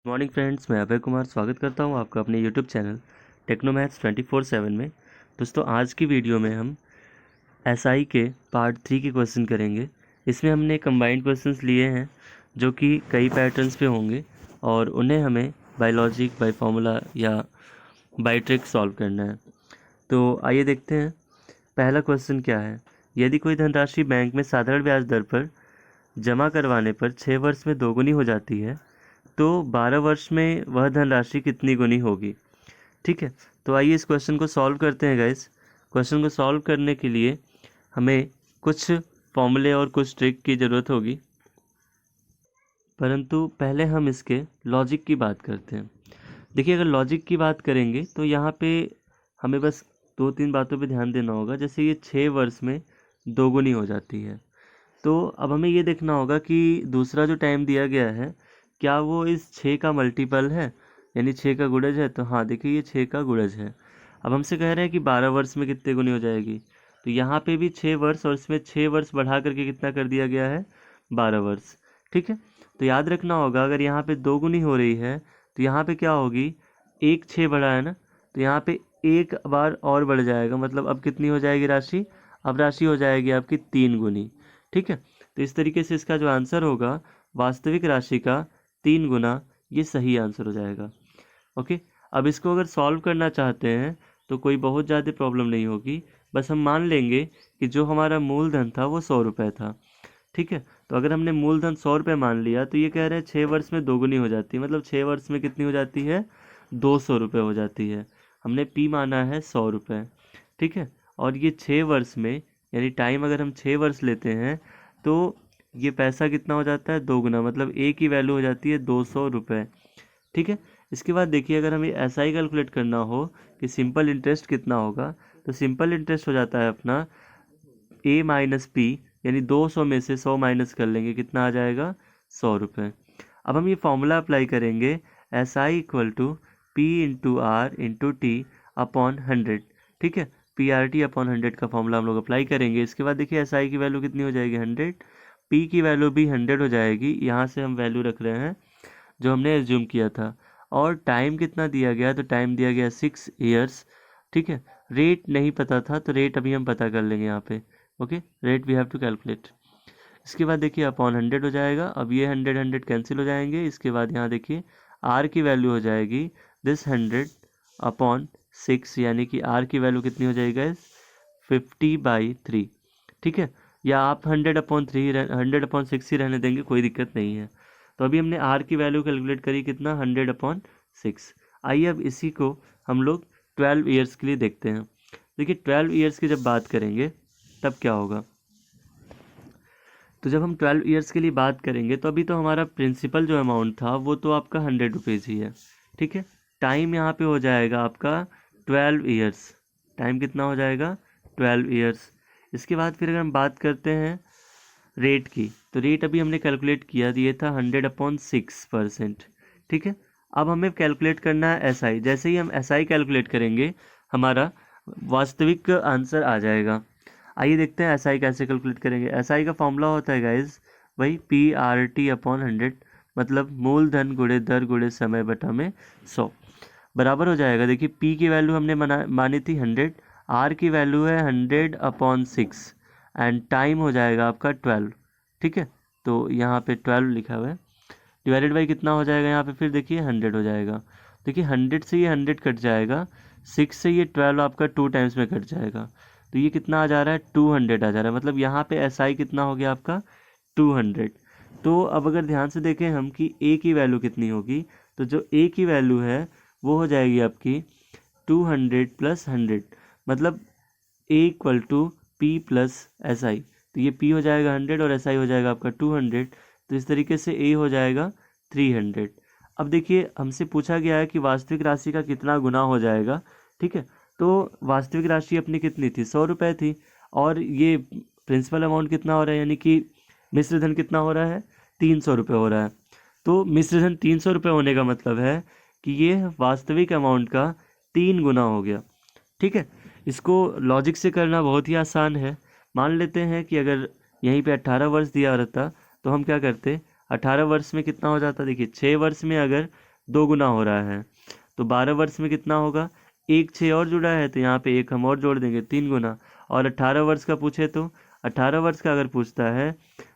Morning friends, मैं अभय कुमार स्वागत करता हूं आपका अपने यूट्यूब चैनल टेक्नोमैथ्स 24/7 में। दोस्तों, आज की वीडियो में हम एसआई के पार्ट 3 के क्वेश्चन करेंगे। इसमें हमने कंबाइंड क्वेश्चंस लिए हैं जो कि कई पैटर्न्स पे होंगे और उन्हें हमें बाय लॉजिक, बाय फॉर्मूला या बाय ट्रिक सॉल्व करना है। तो आइए देखते हैं पहला क्वेश्चन क्या है। यदि कोई धनराशि बैंक में साधारण ब्याज दर पर जमा करवाने पर 6 वर्ष में दोगुनी हो जाती है तो 12 वर्ष में वह धनराशि कितनी गुनी होगी। ठीक है, तो आइए इस क्वेश्चन को सॉल्व करते हैं गाइस। क्वेश्चन को सॉल्व करने के लिए हमें कुछ फॉर्मूले और कुछ ट्रिक की ज़रूरत होगी, परंतु पहले हम इसके लॉजिक की बात करते हैं। देखिए, अगर लॉजिक की बात करेंगे तो यहाँ पे हमें बस 2-3 बातों पे ध्यान देना होगा। जैसे ये 6 वर्ष में दोगुनी हो जाती है, तो अब हमें ये देखना होगा कि दूसरा जो टाइम दिया गया है क्या वो इस 6 का मल्टीपल है, यानी 6 का गुणज है। तो हाँ, देखिए ये 6 का गुणज है। अब हमसे कह रहे हैं कि 12 वर्ष में कितने गुनी हो जाएगी, तो यहाँ पे भी 6 वर्ष और इसमें 6 वर्ष बढ़ा करके कितना कर दिया गया है, 12 वर्ष। ठीक है, तो याद रखना होगा अगर यहाँ पे 2 गुनी हो रही है तो यहाँ पे क्या होगी, एक 6 बढ़ा है ना, तो यहाँ पे एक बार और बढ़ जाएगा। मतलब अब कितनी हो जाएगी राशि, अब राशि हो जाएगी आपकी 3 गुनी। ठीक है, तो इस तरीके से इसका जो आंसर होगा वास्तविक राशि का 3 गुना, ये सही आंसर हो जाएगा। ओके, अब इसको अगर सॉल्व करना चाहते हैं तो कोई बहुत ज़्यादा प्रॉब्लम नहीं होगी। बस हम मान लेंगे कि जो हमारा मूलधन था वो 100 रुपये था। ठीक है, तो अगर हमने मूलधन 100 रुपये मान लिया तो ये कह रहे हैं 6 वर्ष में दोगुनी हो जाती है। मतलब 6 वर्ष में कितनी हो जाती है, 200 रुपये हो जाती है। हमने पी माना है 100 रुपये। ठीक है, और ये 6 वर्ष में, यानी टाइम अगर हम 6 वर्ष लेते हैं तो ये पैसा कितना हो जाता है, दोगुना। मतलब ए की वैल्यू हो जाती है 200 रुपये। ठीक है, इसके बाद देखिए अगर हमें ऐसा ही कैलकुलेट करना हो कि सिंपल इंटरेस्ट कितना होगा, तो सिंपल इंटरेस्ट हो जाता है अपना ए माइनस पी, यानी 200 में से 100 माइनस कर लेंगे, कितना आ जाएगा, 100 रुपये। अब हम ये फॉर्मूला अप्लाई करेंगे, S I equal to P into R into T upon 100। ठीक है, पी आर टी अपॉन 100 का फॉर्मूला हम लोग अप्लाई करेंगे। इसके बाद देखिए एस आई की वैल्यू कितनी हो जाएगी, 100, पी की वैल्यू भी 100 हो जाएगी। यहाँ से हम वैल्यू रख रहे हैं जो हमने एज्यूम किया था। और टाइम कितना दिया गया, तो टाइम दिया गया 6 ईयर्स। ठीक है, रेट नहीं पता था तो रेट अभी हम पता कर लेंगे यहाँ पे। Okay, rate we have to calculate. इसके बाद देखिए अपॉन 100 हो जाएगा। अब ये 100 कैंसिल हो जाएंगे। इसके बाद यहाँ देखिए आर की वैल्यू हो जाएगी दिस 100 अपॉन 6, यानी कि आर की वैल्यू कितनी हो जाएगी, 50/3। ठीक है, या आप 100/6 ही रहने देंगे, कोई दिक्कत नहीं है। तो अभी हमने आर की वैल्यू कैलकुलेट करी, कितना, 100/6। आइए अब इसी को हम लोग 12 ईयर्स के लिए देखते हैं। देखिए 12 ईयर्स की जब बात करेंगे तब क्या होगा, तो जब हम 12 ईयर्स के लिए बात करेंगे तो अभी तो हमारा प्रिंसिपल जो अमाउंट था वो तो आपका 100 रुपीज़ ही है। ठीक है, टाइम यहाँ पे हो जाएगा आपका 12 ईयर्स। टाइम कितना हो जाएगा, 12 ईयर्स। इसके बाद फिर अगर हम बात करते हैं रेट की, तो रेट अभी हमने कैलकुलेट किया, ये था 100/6%। ठीक है, अब हमें कैलकुलेट करना है एस आई। जैसे ही हम एस आई कैलकुलेट करेंगे हमारा वास्तविक आंसर आ जाएगा। आइए देखते हैं एस आई कैसे कैलकुलेट करेंगे। एस आई का फॉर्मूला होता है गाइज वही पी आर टी अपॉन 100, मतलब मूलधन गुणे दर गुणे समय बटा में 100 बराबर हो जाएगा। देखिए पी की वैल्यू हमने मानी थी 100, आर की वैल्यू है 100/6 एंड टाइम हो जाएगा आपका 12। ठीक है, तो यहाँ पे 12 लिखा हुआ है, डिवाइडेड बाई कितना हो जाएगा, यहाँ पे फिर देखिए 100 हो जाएगा। देखिए 100 से ये 100 कट जाएगा, 6 से ये 12 आपका 2 टाइम्स में कट जाएगा, तो ये कितना आ जा रहा है, 200 आ जा रहा है। मतलब यहाँ पे एस आई कितना हो गया आपका, 200। तो अब अगर ध्यान से देखें हम कि ए की वैल्यू कितनी होगी, तो जो ए की वैल्यू है वो हो जाएगी आपकी 200 + 100, मतलब A equal to P plus S I. तो ये पी हो जाएगा 100 और एस आई हो जाएगा आपका 200। तो इस तरीके से ए हो जाएगा 300। अब देखिए हमसे पूछा गया है कि वास्तविक राशि का कितना गुना हो जाएगा। ठीक है, तो वास्तविक राशि अपनी कितनी थी, 100 रुपये थी, और ये प्रिंसिपल अमाउंट कितना हो रहा है, यानी कि मिश्र धन कितना हो रहा है, 300 रुपये हो रहा है। तो मिश्र धन 300 रुपये होने का मतलब है कि ये वास्तविक अमाउंट का 3 गुना हो गया। ठीक है, इसको लॉजिक से करना बहुत ही आसान है। मान लेते हैं कि अगर यहीं पे 18 वर्ष दिया रहता तो हम क्या करते, 18 वर्ष में कितना हो जाता, देखिए 6 वर्ष में अगर 2 गुना हो रहा है। तो 12 वर्ष में कितना होगा, एक 6 और जुड़ा है तो यहाँ पे एक हम और जोड़ देंगे, 3 गुना। और 18 वर्ष का पूछे तो 18 वर्ष का अगर पूछता है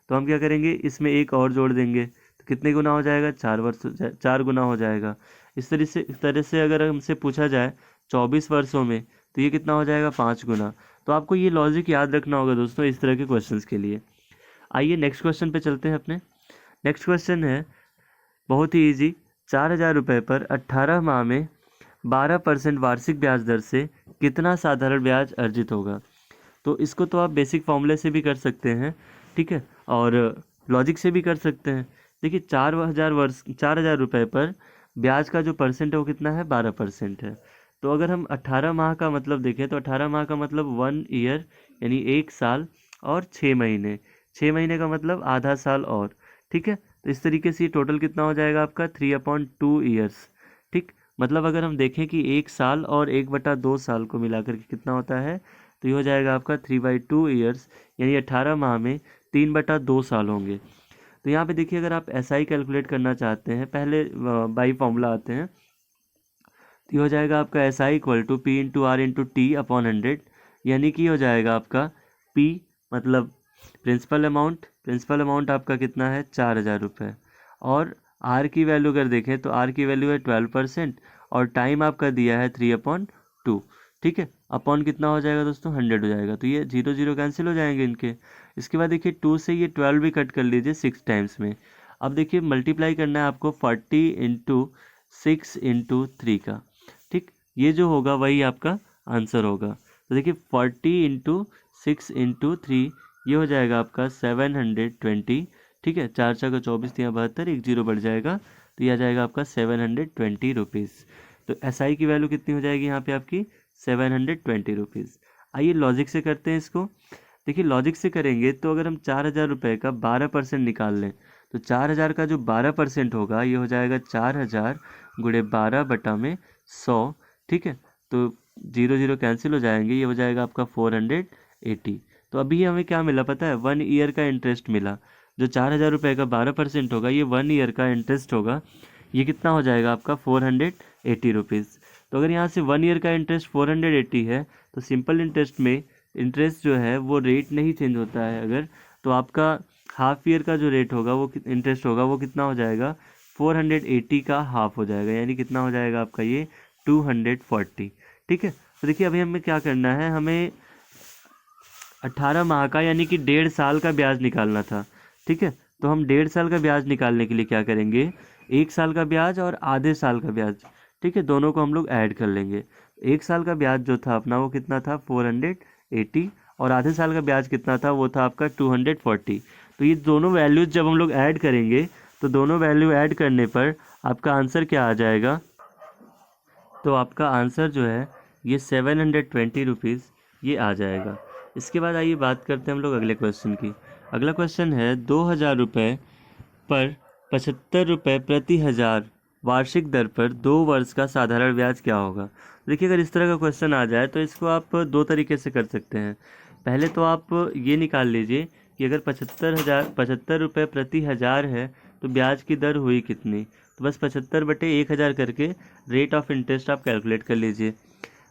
तो हम क्या करेंगे, इसमें एक और जोड़ देंगे तो कितने गुना हो जाएगा, 4 वर्ष 4 गुना हो जाएगा। इस तरह से अगर हमसे पूछा जाए 24 वर्षों में तो ये कितना हो जाएगा, 5 गुना। तो आपको ये लॉजिक याद रखना होगा दोस्तों इस तरह के क्वेश्चंस के लिए। आइए नेक्स्ट क्वेश्चन पे चलते हैं अपने। नेक्स्ट क्वेश्चन है बहुत ही इजी। 4,000 रुपये पर 18 माह में 12% वार्षिक ब्याज दर से कितना साधारण ब्याज अर्जित होगा। तो इसको तो आप बेसिक फॉर्मूले से भी कर सकते हैं, ठीक है, और लॉजिक से भी कर सकते हैं। देखिए 4,000 रुपये पर ब्याज का जो परसेंट है वो कितना है, 12% है। तो अगर हम 18 माह का मतलब देखें तो 18 माह का मतलब 1 ईयर यानी 1 साल और 6 महीने, 6 महीने का मतलब आधा साल और, ठीक है। तो इस तरीके से ये टोटल कितना हो जाएगा आपका 3/2 ईयर्स, ठीक। मतलब अगर हम देखें कि 1 साल और 1/2 साल को मिलाकर के कितना होता है, तो ये हो जाएगा आपका 3/2 ईयर्स, यानी 18 माह में 3/2 साल होंगे। तो यहाँ पे देखिए अगर आप SI कैलकुलेट करना चाहते हैं, पहले बाई फॉर्मूला आते हैं, तो ये हो जाएगा आपका SI equal to P into R into T upon 100, यानी कि हो जाएगा आपका P मतलब प्रिंसिपल अमाउंट आपका कितना है, 4,000 रुपये, और R की वैल्यू अगर देखें तो R की वैल्यू है 12% और टाइम आपका दिया है 3/2, ठीक है। अपॉन कितना हो जाएगा दोस्तों, 100 हो जाएगा। तो ये 0 0 कैंसिल हो जाएंगे इनके। इसके बाद देखिए 2 से ये 12 भी कट कर लीजिए 6 टाइम्स में। अब देखिए मल्टीप्लाई करना है आपको 40 इंटू 6 इंटू 3 का, ठीक। ये जो होगा वही आपका आंसर होगा। तो देखिए 40 इंटू 6 इंटू 3 ये हो जाएगा आपका 720, ठीक है। 4 4 का 24 3 72, एक जीरो बढ़ जाएगा तो ये आ जाएगा आपका 720 रुपीज़। तो SI की वैल्यू कितनी हो जाएगी यहाँ पे आपकी, 720 रुपीज़। आइए लॉजिक से करते हैं इसको। देखिए लॉजिक से करेंगे तो अगर हम 4,000 रुपये का 12% निकाल लें तो 4,000 का जो 12% होगा ये हो जाएगा 4,000 गुणे 12/100, ठीक है। तो 0 0 कैंसिल हो जाएंगे, ये हो जाएगा आपका 480। तो अभी हमें क्या मिला पता है, 1 ईयर का इंटरेस्ट मिला। जो 4,000 रुपये का 12% होगा ये 1 ईयर का इंटरेस्ट होगा, ये कितना हो जाएगा आपका 480 रुपीज़। तो अगर यहाँ से 1 ईयर का इंटरेस्ट 480 है तो सिंपल इंटरेस्ट में इंटरेस्ट जो है वो रेट नहीं चेंज होता है अगर, तो आपका हाफ ईयर का जो रेट होगा वो इंटरेस्ट होगा वो कितना हो जाएगा, 480 का हाफ हो जाएगा, यानी कितना हो जाएगा आपका ये 240, ठीक है। तो देखिए अभी हमें क्या करना है, हमें 18 माह का यानी कि 1.5 साल का ब्याज निकालना था, ठीक है। तो हम 1.5 साल का ब्याज निकालने के लिए क्या करेंगे, 1 साल का ब्याज और आधे साल का ब्याज, ठीक है, दोनों को हम लोग ऐड कर लेंगे। 1 साल का ब्याज जो था अपना वो कितना था 480, और आधे साल का ब्याज कितना था वो था आपका 240। तो ये दोनों वैल्यूज जब हम लोग ऐड करेंगे तो दोनों वैल्यू ऐड करने पर आपका आंसर क्या आ जाएगा, तो आपका आंसर जो है ये 720 रुपीज़ ये आ जाएगा। इसके बाद आइए बात करते हैं हम लोग अगले क्वेश्चन की। अगला क्वेश्चन है 2,000 रुपये पर 75 रुपये प्रति हज़ार वार्षिक दर पर 2 वर्ष का साधारण ब्याज क्या होगा। देखिए अगर इस तरह का क्वेश्चन आ जाए तो इसको आप 2 तरीके से कर सकते हैं। पहले तो आप ये निकाल लीजिए कि अगर 75 रुपये प्रति हज़ार है तो ब्याज की दर हुई कितनी, तो बस 75/1000 करके रेट ऑफ इंटरेस्ट आप कैलकुलेट कर लीजिए।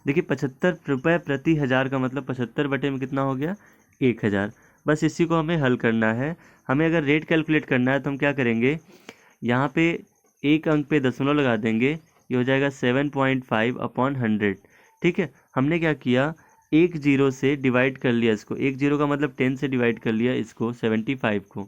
देखिए 75 रुपये प्रति हज़ार का मतलब 75 बटे में कितना हो गया, 1,000। बस इसी को हमें हल करना है। हमें अगर रेट कैलकुलेट करना है तो हम क्या करेंगे, यहाँ पे एक अंक पे दशमलव लगा देंगे, ये हो जाएगा 7.5/100, ठीक है। हमने क्या किया, एक जीरो से डिवाइड कर लिया इसको, एक जीरो का मतलब 10 से डिवाइड कर लिया इसको 75 को,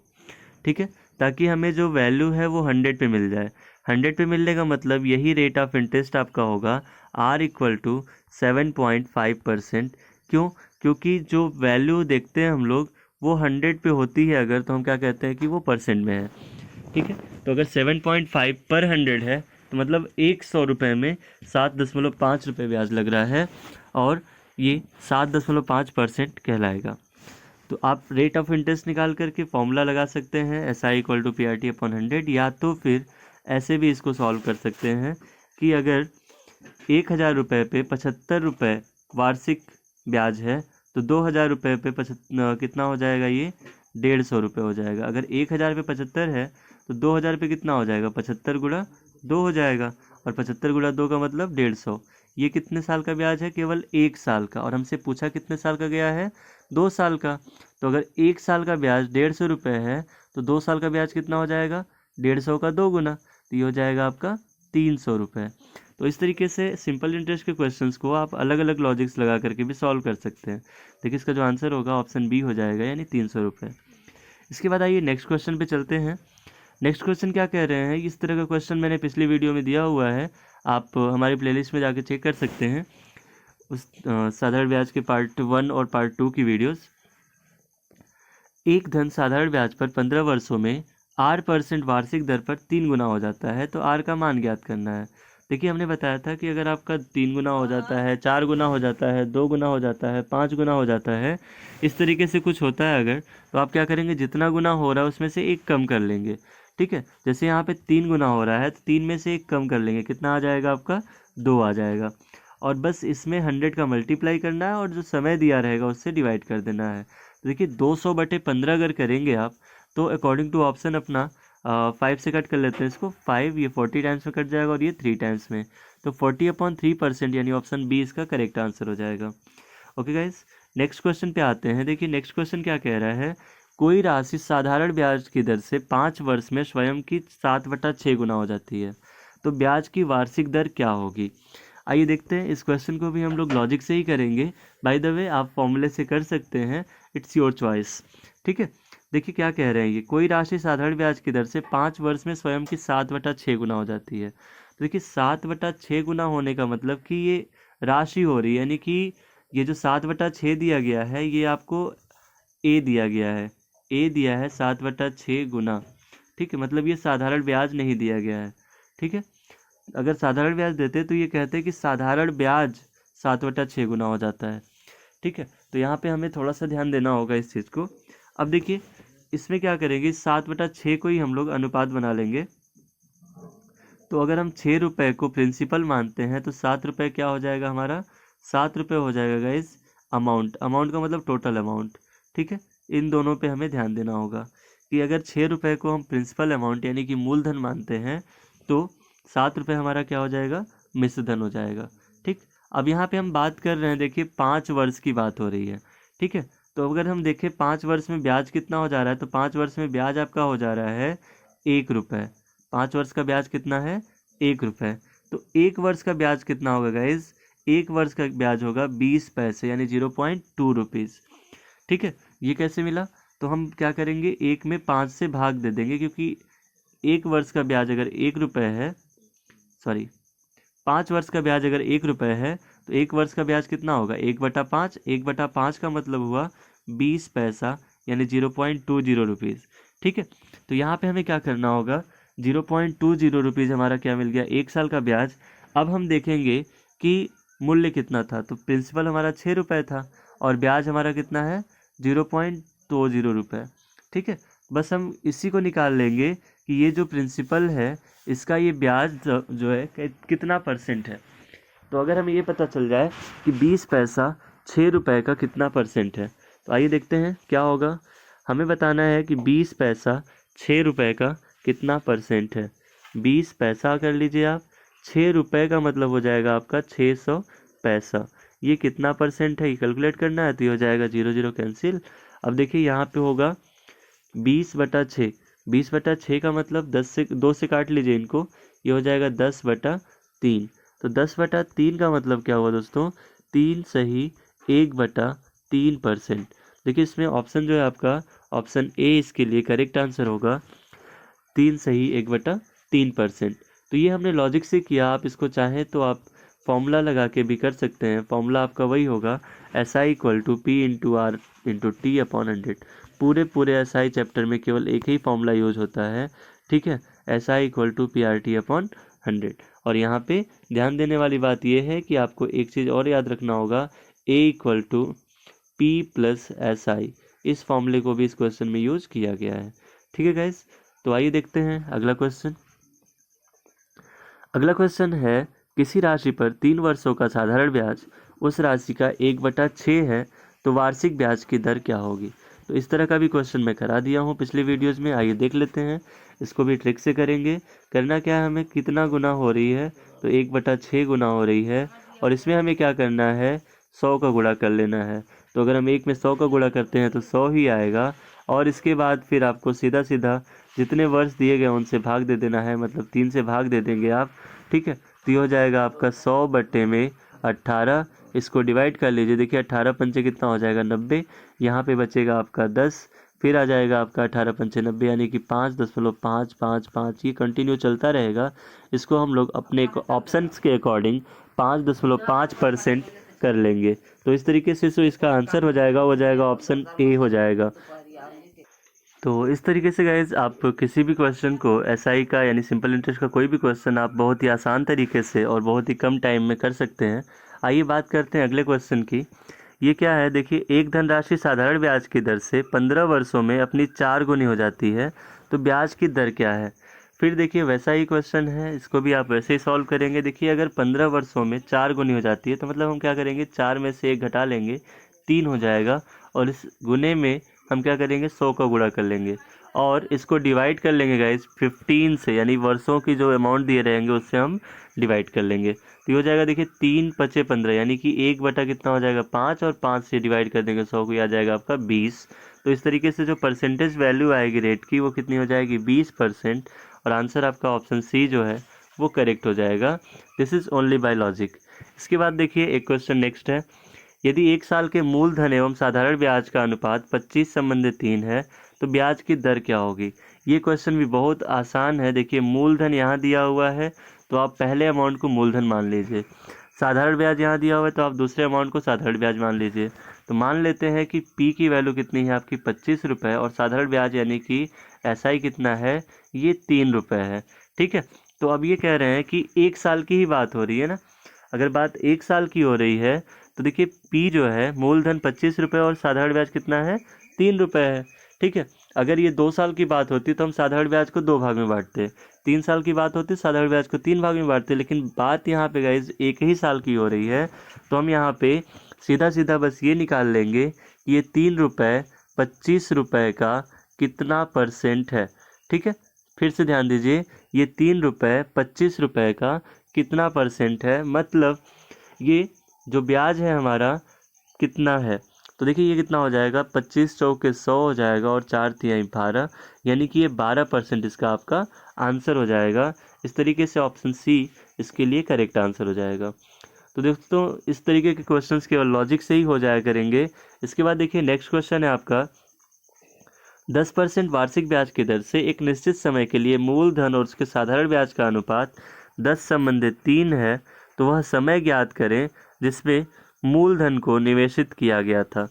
ठीक है, ताकि हमें जो वैल्यू है वो 100 पे मिल जाए। 100 पे मिलने का मतलब यही रेट ऑफ इंटरेस्ट आपका होगा, R इक्वल टू 7.5%। क्यों, क्योंकि जो वैल्यू देखते हैं हम लोग वो 100 पे होती है अगर, तो हम क्या कहते हैं कि वो परसेंट में है, ठीक है। तो अगर 7.5 पर 100 है तो मतलब 100 रुपये में 7.5 रुपये ब्याज लग रहा है, और ये 7.5% कहलाएगा। तो आप रेट ऑफ इंटरेस्ट निकाल करके फॉर्मूला लगा सकते हैं SI इक्वल टू PRT/100, या तो फिर ऐसे भी इसको सॉल्व कर सकते हैं कि अगर 1,000 रुपये पे 75 रुपये वार्षिक ब्याज है तो 2,000 रुपये पे कितना हो जाएगा, ये 150 रुपये हो जाएगा। अगर 1,000 पे 75 है तो 2,000 पे कितना हो जाएगा, 75 गुणा 2 हो जाएगा, और 75 गुणा 2 का मतलब 150। ये कितने साल का ब्याज है? केवल 1 साल का। और हमसे पूछा कितने साल का गया है? 2 साल का। तो अगर 1 साल का ब्याज 150 रुपये है तो 2 साल का ब्याज कितना हो जाएगा? 150 का 2 गुना, तो ये हो जाएगा आपका 300 रुपये। तो इस तरीके से सिंपल इंटरेस्ट के क्वेश्चंस को आप अलग अलग लॉजिक्स लगा करके भी सॉल्व कर सकते हैं। देखिए इसका जो आंसर होगा ऑप्शन बी हो जाएगा, यानी 300 रुपये। इसके बाद आइए नेक्स्ट क्वेश्चन पे चलते हैं। नेक्स्ट क्वेश्चन क्या कह रहे हैं? इस तरह का क्वेश्चन मैंने पिछली वीडियो में दिया हुआ है, आप हमारी प्लेलिस्ट में जाके चेक कर सकते हैं उस साधारण ब्याज के पार्ट 1 और पार्ट 2 की वीडियोस। एक धन साधारण ब्याज पर 15 वर्षों में 8% वार्षिक दर पर 3 गुना हो जाता है, तो आर का मान ज्ञात करना है। देखिए हमने बताया था कि अगर आपका 3 गुना हो जाता है, 4 गुना हो जाता है, 2 गुना हो जाता है, 5 गुना हो जाता है, इस तरीके से कुछ होता है अगर, तो आप क्या करेंगे? जितना गुना हो रहा है उसमें से एक कम कर लेंगे। ठीक है, जैसे यहाँ पे 3 गुना हो रहा है तो 3 में से एक कम कर लेंगे, कितना आ जाएगा आपका? 2 आ जाएगा। और बस इसमें 100 का मल्टीप्लाई करना है और जो समय दिया रहेगा उससे डिवाइड कर देना है। तो देखिए 200/15 अगर करेंगे आप, तो अकॉर्डिंग टू ऑप्शन अपना 5 से कट कर लेते हैं इसको, 5 ये 40 टाइम्स में कट जाएगा और ये 3 टाइम्स में, तो 40/3%, यानी ऑप्शन बी इसका करेक्ट आंसर हो जाएगा। ओके गाइस, नेक्स्ट क्वेश्चन पे आते हैं। देखिए नेक्स्ट क्वेश्चन क्या कह रहा है? कोई राशि साधारण ब्याज की दर से 5 वर्ष में स्वयं की 7/6 गुना हो जाती है, तो ब्याज की वार्षिक दर क्या होगी? आइए देखते हैं। इस क्वेश्चन को भी हम लोग लॉजिक से ही करेंगे। बाय द वे आप फॉर्मूले से कर सकते हैं, इट्स योर चॉइस। ठीक है, देखिए क्या कह रहे हैं ये, कोई राशि साधारण ब्याज की दर से 5 वर्ष में स्वयं की 7/6 गुना हो जाती है। तो देखिए 7/6 गुना होने का मतलब कि ये राशि हो रही है, यानी कि ये जो 7/6 दिया गया है ये आपको ए दिया गया है, ए दिया है 7/6 गुना। ठीक है, मतलब ये साधारण ब्याज नहीं दिया गया है। ठीक है, अगर साधारण ब्याज देते तो ये कहते हैं कि साधारण ब्याज 7/6 गुना हो जाता है। ठीक है, तो यहाँ पे हमें थोड़ा सा ध्यान देना होगा इस चीज़ को। अब देखिए इसमें क्या करेंगे, 7/6 को ही हम लोग अनुपात बना लेंगे। तो अगर हम 6 रुपये को प्रिंसिपल मानते हैं तो 7 रुपये क्या हो जाएगा हमारा? 7 रुपये हो जाएगा गाइज अमाउंट। अमाउंट का मतलब टोटल अमाउंट। ठीक है, इन दोनों पे हमें ध्यान देना होगा कि अगर 6 रुपये को हम प्रिंसिपल अमाउंट यानी कि मूलधन मानते हैं तो 7 रुपये हमारा क्या हो जाएगा? मिश्र धन हो जाएगा। ठीक, अब यहाँ पे हम बात कर रहे हैं, देखिए 5 वर्ष की बात हो रही है। ठीक है, तो अगर हम देखें 5 वर्ष में ब्याज कितना हो जा रहा है, तो 5 वर्ष में ब्याज आपका हो जा रहा है 1 रुपये। 5 वर्ष का ब्याज कितना है? 1 रुपये। तो 1 वर्ष का ब्याज कितना होगा गाइज? 1 वर्ष का ब्याज होगा 20 पैसे, यानी 0.2 रुपीज़। ठीक है, ये कैसे मिला? तो हम क्या करेंगे, 1 में 5 से भाग दे देंगे, क्योंकि 1 वर्ष का ब्याज अगर 1 रुपये है, सॉरी 5 वर्ष का ब्याज अगर 1 रुपये है तो 1 वर्ष का ब्याज कितना होगा? 1/5। 1/5 का मतलब हुआ 20 पैसा, यानी 0.20 रुपीज़। ठीक है, तो यहाँ पे हमें क्या करना होगा, 0.20 रुपीज़ हमारा क्या मिल गया? 1 साल का ब्याज। अब हम देखेंगे कि मूल्य कितना था, तो प्रिंसिपल हमारा 6 रुपये था और ब्याज हमारा कितना है? 0.20 रुपये। ठीक है, बस हम इसी को निकाल लेंगे कि ये जो प्रिंसिपल है इसका ये ब्याज जो है कितना % है। तो अगर हमें ये पता चल जाए कि 20 पैसा 6 रुपये का कितना % है, तो आइए देखते हैं क्या होगा। हमें बताना है कि 20 पैसा 6 रुपये का कितना % है। 20 पैसा कर लीजिए आप, 6 रुपये का मतलब हो जाएगा आपका 600 पैसा। ये कितना % है ये कैलकुलेट करना है, तो ये हो जाएगा 0 0 कैंसिल। अब देखिए यहाँ पे होगा 20/6। 20/6 का मतलब 2 से काट लीजिए इनको, ये हो जाएगा 10/3। तो 10/3 का मतलब क्या हुआ दोस्तों? 3 सही 1/3%। देखिए इसमें ऑप्शन जो है आपका ऑप्शन ए इसके लिए करेक्ट आंसर होगा, 3 सही 1/3%। तो ये हमने लॉजिक से किया, आप इसको चाहें तो आप फॉर्मूला लगा के भी कर सकते हैं। फॉर्मूला आपका वही होगा, SI = P/R × T/100। पूरे SI चैप्टर में केवल एक ही फॉर्मूला यूज होता है। ठीक है, SI = PRT/100। और यहाँ पे ध्यान देने वाली बात यह है कि आपको एक चीज़ और याद रखना होगा, A = P + SI। इस फॉर्मूले को भी इस क्वेश्चन में यूज किया गया है। ठीक है गाइस, तो आइए देखते हैं अगला क्वेश्चन। अगला क्वेश्चन है, किसी राशि पर 3 वर्षों का साधारण ब्याज उस राशि का 1/6 है, तो वार्षिक ब्याज की दर क्या होगी? तो इस तरह का भी क्वेश्चन मैं करा दिया हूँ पिछले वीडियोज़ में, आइए देख लेते हैं। इसको भी ट्रिक से करेंगे। करना क्या है, हमें कितना गुना हो रही है, तो 1/6 गुना हो रही है, और इसमें हमें क्या करना है, 100 का गुणा कर लेना है। तो अगर हम 1 में 100 का गुणा करते हैं तो 100 ही आएगा, और इसके बाद फिर आपको सीधा सीधा जितने वर्ष दिए गए उनसे भाग दे देना है, मतलब 3 से भाग दे देंगे आप, ठीक है। तो ये हो जाएगा आपका 100/18। इसको डिवाइड कर लीजिए, देखिए 18 पंचे कितना हो जाएगा, 90। यहाँ पे बचेगा आपका 10, फिर आ जाएगा आपका 18 पंचे 90, यानी कि 5.555, ये कंटिन्यू चलता रहेगा। इसको हम लोग अपने ऑप्शंस के अकॉर्डिंग 5.5% कर लेंगे। तो इस तरीके से जो इसका आंसर हो जाएगा ऑप्शन ए हो जाएगा। तो इस तरीके से गाइज आप किसी भी क्वेश्चन को एसआई का यानी सिंपल इंटरेस्ट का कोई भी क्वेश्चन आप बहुत ही आसान तरीके से और बहुत ही कम टाइम में कर सकते हैं। आइए बात करते हैं अगले क्वेश्चन की। ये क्या है, देखिए, एक धनराशि साधारण ब्याज की दर से 15 वर्षों में अपनी 4 गुनी हो जाती है, तो ब्याज की दर क्या है। फिर देखिए वैसा ही क्वेश्चन है, इसको भी आप वैसे ही सॉल्व करेंगे। देखिए अगर 15 वर्षों में 4 गुनी हो जाती है तो मतलब हम क्या करेंगे, 4 में से 1 घटा लेंगे, 3 हो जाएगा, और इस गुने में हम क्या करेंगे, 100 का गुणा कर लेंगे, और इसको डिवाइड कर लेंगे गाइज 15 से, यानी वर्षों की जो अमाउंट दिए रहेंगे उससे हम डिवाइड कर लेंगे। तो ये हो जाएगा, देखिए 3×5 = 15, यानी कि 1 बटा कितना हो जाएगा, 5, और 5 से डिवाइड कर देंगे 100 को, आ जाएगा आपका 20। तो इस तरीके से जो परसेंटेज वैल्यू आएगी रेट की वो कितनी हो जाएगी, 20%, और आंसर आपका ऑप्शन सी जो है वो करेक्ट हो जाएगा। This is only by logic. इसके बाद देखिए एक क्वेश्चन नेक्स्ट है, यदि 1 साल के मूलधन एवं साधारण ब्याज का अनुपात 25:3 है तो ब्याज की दर क्या होगी। ये क्वेश्चन भी बहुत आसान है। देखिए मूलधन यहाँ दिया हुआ है तो आप पहले अमाउंट को मूलधन मान लीजिए, साधारण ब्याज यहाँ दिया हुआ है तो आप दूसरे अमाउंट को साधारण ब्याज मान लीजिए। तो मान लेते हैं कि पी की वैल्यू कितनी है आपकी 25 रुपये, और साधारण ब्याज यानी कि एसआई कितना है, ये 3 रुपये है, ठीक है। तो अब ये कह रहे हैं कि 1 साल की ही बात हो रही है ना, अगर बात 1 साल की हो रही है तो देखिए पी जो है मूलधन 25 रुपये और साधारण ब्याज कितना है, 3 रुपये है, ठीक है। अगर ये 2 साल की बात होती तो हम साधारण ब्याज को 2 भाग में बांटते, 3 साल की बात होती साधारण ब्याज को 3 भाग में बांटते, लेकिन बात यहाँ पे गाइज 1 ही साल की हो रही है, तो हम यहाँ पे सीधा सीधा बस ये निकाल लेंगे कि ये 3 रुपये 25 रुपये का कितना परसेंट है, ठीक है। फिर से ध्यान दीजिए, ये 3 रुपये 25 रुपये का कितना परसेंट है, मतलब ये जो ब्याज है हमारा कितना है। तो देखिए ये कितना हो जाएगा, 25 चौके 100 हो जाएगा, और 4×3 12, यानी कि ये 12% इसका आपका आंसर हो जाएगा। इस तरीके से ऑप्शन सी इसके लिए करेक्ट आंसर हो जाएगा। तो दोस्तों इस तरीके के क्वेश्चंस केवल लॉजिक से ही हो जाया करेंगे। इसके बाद देखिए नेक्स्ट क्वेश्चन है आपका, 10% वार्षिक ब्याज की दर से एक निश्चित समय के लिए मूलधन और उसके साधारण ब्याज का अनुपात 10:3 है, तो वह समय ज्ञात करें जिसमें मूलधन को निवेशित किया गया था।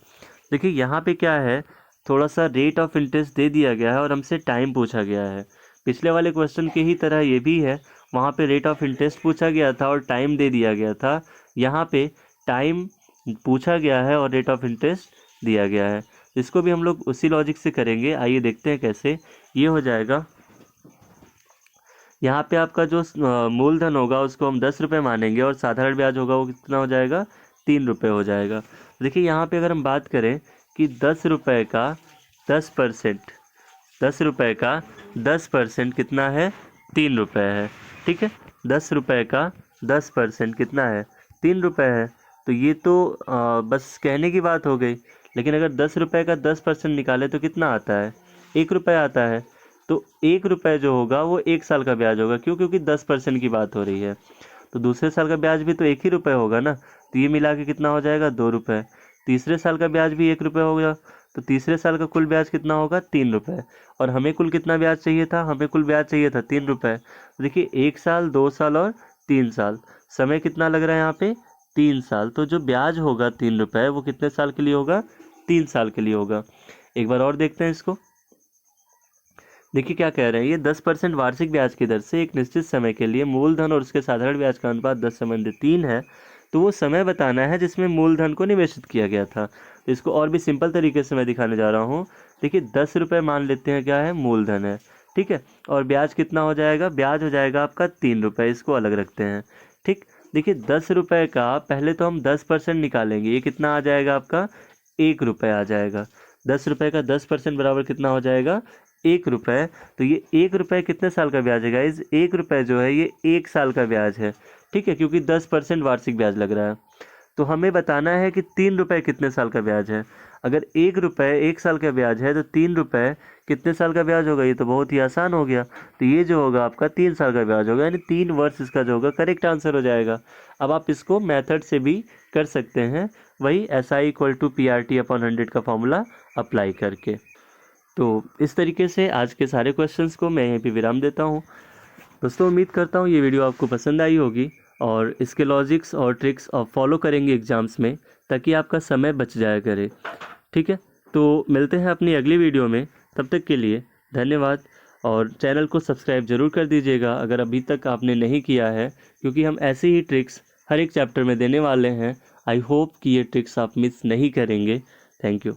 देखिए यहाँ पे क्या है, थोड़ा सा रेट ऑफ इंटरेस्ट दे दिया गया है और हमसे टाइम पूछा गया है। पिछले वाले क्वेश्चन के ही तरह ये भी है, वहाँ पे रेट ऑफ इंटरेस्ट पूछा गया था और टाइम दे दिया गया था। यहाँ पे टाइम पूछा गया है और रेट ऑफ इंटरेस्ट दिया गया है। इसको भी हम लोग उसी लॉजिक से करेंगे, आइए देखते हैं कैसे। ये हो जाएगा, यहाँ पे आपका जो मूलधन होगा उसको हम 10 रुपये मानेंगे, और साधारण ब्याज होगा वो कितना हो जाएगा, 3 रुपये हो जाएगा। देखिए यहाँ पे अगर हम बात करें कि 10 रुपये का 10%, 10 रुपये का 10% कितना है, 3 रुपये है, ठीक है। 10 रुपये का 10% कितना है, 3 रुपये है। तो ये तो बस कहने की बात हो गई, लेकिन अगर 10 रुपये का 10% निकाले तो कितना आता है, 1 रुपये आता है। तो 1 रुपये जो होगा वो 1 साल का ब्याज होगा, क्यों, क्योंकि 10% की बात हो रही है। तो दूसरे साल का ब्याज भी तो 1 ही रुपये होगा ना, तो ये मिला के कितना हो जाएगा, 2 रुपये। तीसरे साल का ब्याज भी 1 रुपये होगा, तो तीसरे साल का कुल ब्याज कितना होगा, 3 रुपये। और हमें कुल कितना ब्याज चाहिए था, हमें कुल ब्याज चाहिए था 3 रुपये। तो देखिए 1 साल, 2 साल और 3 साल, समय कितना लग रहा है यहाँ पे, 3 साल। तो जो ब्याज होगा 3 रुपये वो कितने साल के लिए होगा, 3 साल के लिए होगा। एक बार और देखते हैं इसको। देखिए क्या कह रहे हैं, ये 10% वार्षिक ब्याज की दर से एक निश्चित समय के लिए मूलधन और उसके साधारण ब्याज का अनुपात 10:3 है, तो वो समय बताना है जिसमें मूलधन को निवेशित किया गया था। तो इसको और भी सिंपल तरीके से मैं दिखाने जा रहा हूँ। देखिए 10 रुपये मान लेते हैं क्या है, मूलधन है, ठीक है, और ब्याज कितना हो जाएगा, ब्याज हो जाएगा आपका 3 रुपये, इसको अलग रखते हैं, ठीक। देखिए 10 रुपये का पहले तो हम 10% निकालेंगे, ये कितना आ जाएगा आपका, 1 रुपये आ जाएगा। 10 रुपये का 10% बराबर कितना हो जाएगा, 1 रुपये, तो ये 1 रुपये कितने साल का ब्याज है गाइज? 1 रुपये जो है ये 1 साल का ब्याज है, ठीक है, क्योंकि 10% वार्षिक ब्याज लग रहा है। तो हमें बताना है कि 3 रुपये कितने साल का ब्याज है। अगर 1 रुपये 1 साल का ब्याज है तो 3 रुपये कितने साल का ब्याज होगा? ये तो बहुत ही आसान हो गया। तो ये जो होगा आपका 3 साल का ब्याज होगा, यानी 3 वर्ष इसका जो होगा करेक्ट आंसर हो जाएगा। अब आप इसको मेथड से भी कर सकते हैं, वही SI = PRT/100 का फॉर्मूला अप्लाई करके। तो इस तरीके से आज के सारे क्वेश्चंस को मैं यहीं पे विराम देता हूँ। दोस्तों उम्मीद करता हूँ ये वीडियो आपको पसंद आई होगी और इसके लॉजिक्स और ट्रिक्स आप फॉलो करेंगे एग्ज़ाम्स में, ताकि आपका समय बच जाया करे, ठीक है। तो मिलते हैं अपनी अगली वीडियो में, तब तक के लिए धन्यवाद। और चैनल को सब्सक्राइब ज़रूर कर दीजिएगा अगर अभी तक आपने नहीं किया है, क्योंकि हम ऐसे ही ट्रिक्स हर एक चैप्टर में देने वाले हैं। आई होप कि ये ट्रिक्स आप मिस नहीं करेंगे। Thank you.